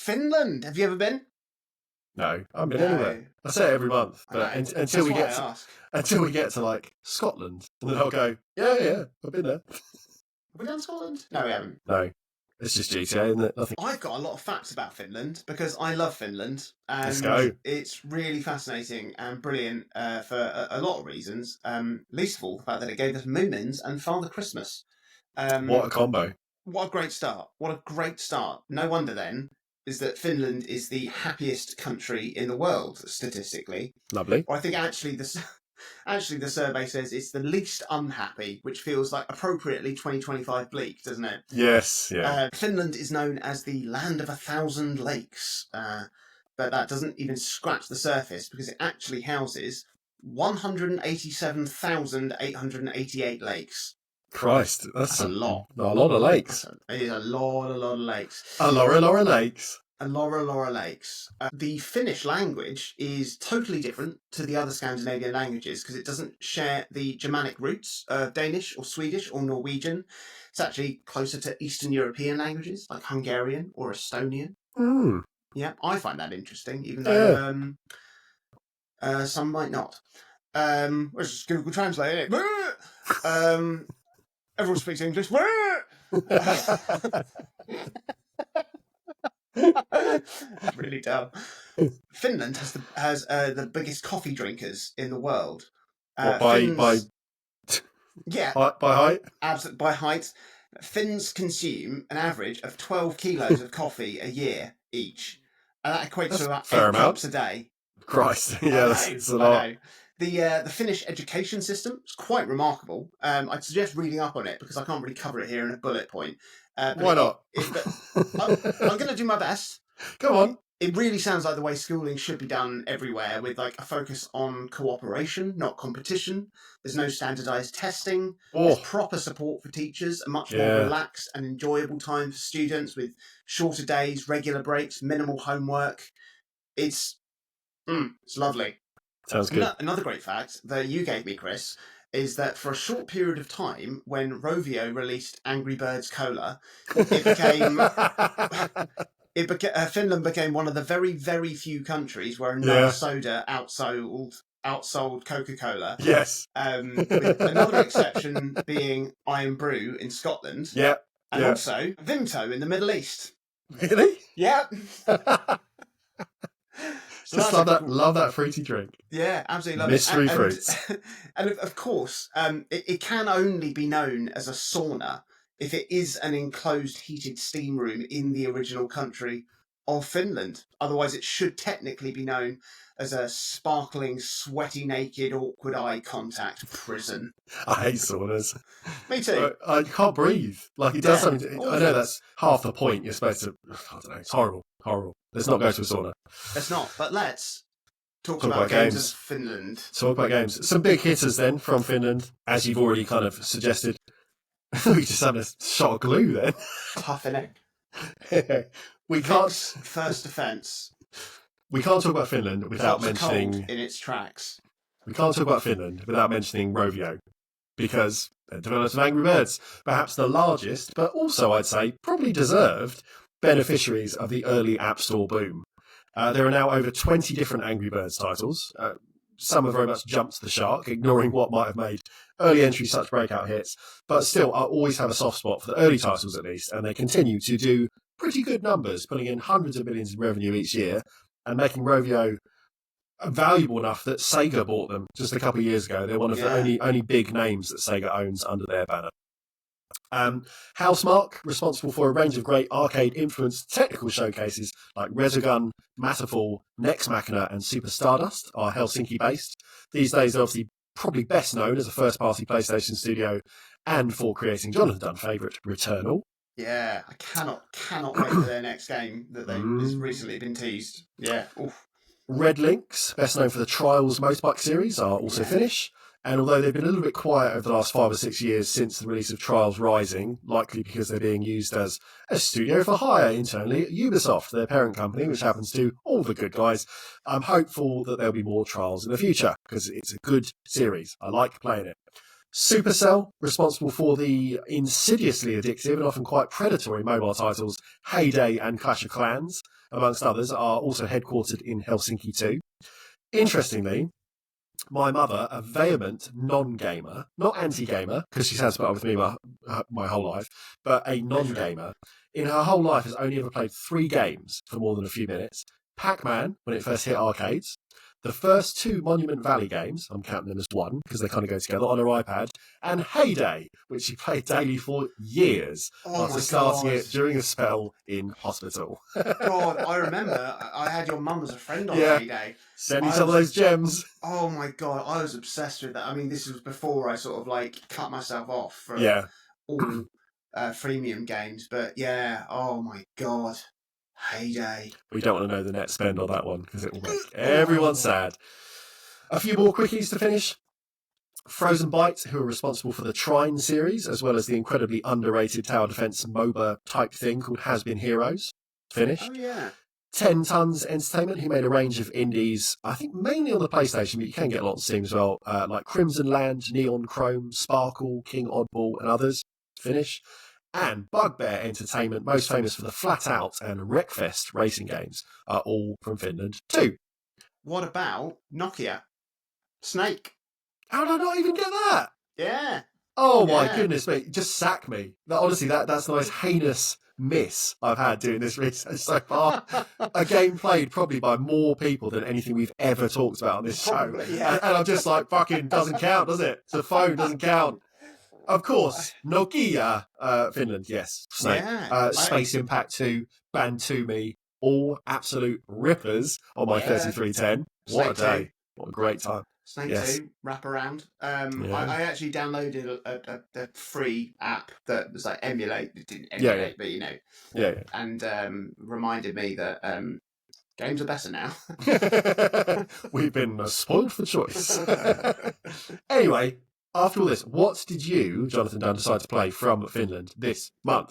Finland. Have you ever been? No, I haven't been anywhere. I say it every month, but until we get to like Scotland, and then I'll go, yeah, I've been there. Have we done Scotland? No, we haven't. No, it's just GTA, isn't it? Nothing. I've got a lot of facts about Finland because I love Finland, and Let's go. It's really fascinating and brilliant for a lot of reasons. Least of all, the fact that it gave us Moomins and Father Christmas. What a combo! What a great start! What a great start! No wonder then is that Finland is the happiest country in the world statistically. Lovely. Or I think actually the survey says it's the least unhappy, which feels like appropriately 2025 bleak, doesn't it? Yes, yeah. Finland is known as the land of 1,000 lakes, but that doesn't even scratch the surface because it actually houses 187,888 lakes. Christ, that's a lot. A lot of lakes. It is a lot of lakes. A Laura lakes. Laura lakes. The Finnish language is totally different to the other Scandinavian languages because it doesn't share the Germanic roots of Danish or Swedish or Norwegian. It's actually closer to Eastern European languages like Hungarian or Estonian. Mm. Yeah, I find that interesting, even though some might not. Let's just Google Translate it. Everyone speaks English. Really dumb. Finland has the biggest coffee drinkers in the world. By height? Absolutely, by height. Finns consume an average of 12 kilos of coffee a year each. And that equates to about 8 cups a day. Christ, yeah, that's a lot. The Finnish education system is quite remarkable. I'd suggest reading up on it because I can't really cover it here in a bullet point. Why not? I'm going to do my best. Come on. It really sounds like the way schooling should be done everywhere, with like a focus on cooperation, not competition. There's no standardised testing. There's proper support for teachers, a much more relaxed and enjoyable time for students with shorter days, regular breaks, minimal homework. It's lovely. Sounds good. Another great fact that you gave me, Chris, is that for a short period of time, when Rovio released Angry Birds Cola, Finland became one of the very, very few countries where another soda outsold Coca-Cola. Yes. With another exception being Iron Brew in Scotland. Yeah. And also Vimto in the Middle East. Really? Yeah. Just love that fruity drink. Yeah, absolutely love Mystery fruits. And of course, it can only be known as a sauna if it is an enclosed heated steam room in the original country of Finland. Otherwise, it should technically be known as a sparkling, sweaty, naked, awkward eye contact prison. I hate saunas. Me too. I can't breathe. Like, it does something. I know that's half the point. You're supposed to. I don't know. It's horrible. Let's not go to a sauna. Let's not. But let's talk about games of Finland. Talk about games. Some big hitters then from Finland, as you've already kind of suggested. We just having a shot of glue then. Tough, innit? We can't. First defence. We can't talk about Finland without mentioning in its tracks. We can't talk about Finland without mentioning Rovio, because they're developers of Angry Birds, perhaps the largest, but also I'd say probably deserved beneficiaries of the early App Store boom. There are now over 20 different Angry Birds titles. Some have very much jumped the shark, ignoring what might have made early entries such breakout hits, but still I always have a soft spot for the early titles at least, and they continue to do pretty good numbers, pulling in hundreds of millions in revenue each year and making Rovio valuable enough that Sega bought them just a couple of years ago. They're one of the only big names that Sega owns under their banner. Housemarque, responsible for a range of great arcade-influenced technical showcases like Resogun, Matterfall, Nex Machina and Super Stardust, are Helsinki-based. These days they're obviously probably best known as a first-party PlayStation studio and for creating Jonathan Dunn's favourite, Returnal. Yeah, I cannot wait for their next game that has recently been teased. Yeah. Oof. Red Lynx, best known for the Trials Motorbike series, are also Finnish. And although they've been a little bit quiet over the last 5 or 6 years since the release of Trials Rising, likely because they're being used as a studio for hire internally at Ubisoft, their parent company, which happens to all the good guys, I'm hopeful that there'll be more Trials in the future, because it's a good series. I like playing it. Supercell, responsible for the insidiously addictive and often quite predatory mobile titles Heyday and Clash of Clans, amongst others, are also headquartered in Helsinki too. Interestingly, my mother, a vehement non-gamer, not anti-gamer, because she's had to put up with me my whole life, but a non-gamer, in her whole life has only ever played 3 games for more than a few minutes. Pac-Man, when it first hit arcades, the first 2 Monument Valley games, I'm counting them as one because they kind of go together, on her iPad, and Heyday, which she played daily for years after starting it during a spell in hospital. God, I remember I had your mum as a friend on Heyday. Send each other those gems. Oh my God, I was obsessed with that. I mean, this was before I sort of like cut myself off from all freemium games. But yeah, oh my God. Heyday. We don't want to know the net spend on that one because it will make everyone sad. A few more quickies to finish. Frozen Byte, who are responsible for the Trine series, as well as the incredibly underrated tower defense MOBA type thing called Has Been Heroes. Finished. Oh, yeah. 10 Tons Entertainment, who made a range of indies, I think mainly on the PlayStation, but you can get a lot on Steam as well, like Crimson Land, Neon Chrome, Sparkle, King Oddball, and others. Finish. And Bugbear Entertainment, most famous for the Flat Out and Wreckfest racing games, are all from Finland too. What about Nokia? Snake. How did I not even get that? Yeah. Oh my goodness, mate. Just sack me. Honestly, that's the most heinous miss I've had doing this research so far. A game played probably by more people than anything we've ever talked about on this show. Yeah. And I'm just like, fucking doesn't count, does it? The phone doesn't count. Of course, Nokia, Finland, yes. Snake. Yeah, Space Impact 2, Bantumi, all absolute rippers on my 3310. What a day. 2. What a great time. Snake 2, Wraparound. I actually downloaded a free app that was like emulate. It didn't emulate, but you know. Yeah. And reminded me that games are better now. We've been spoiled for choice. Anyway, after all this, what did you, Jonathan Dunn, decide to play from Finland this month?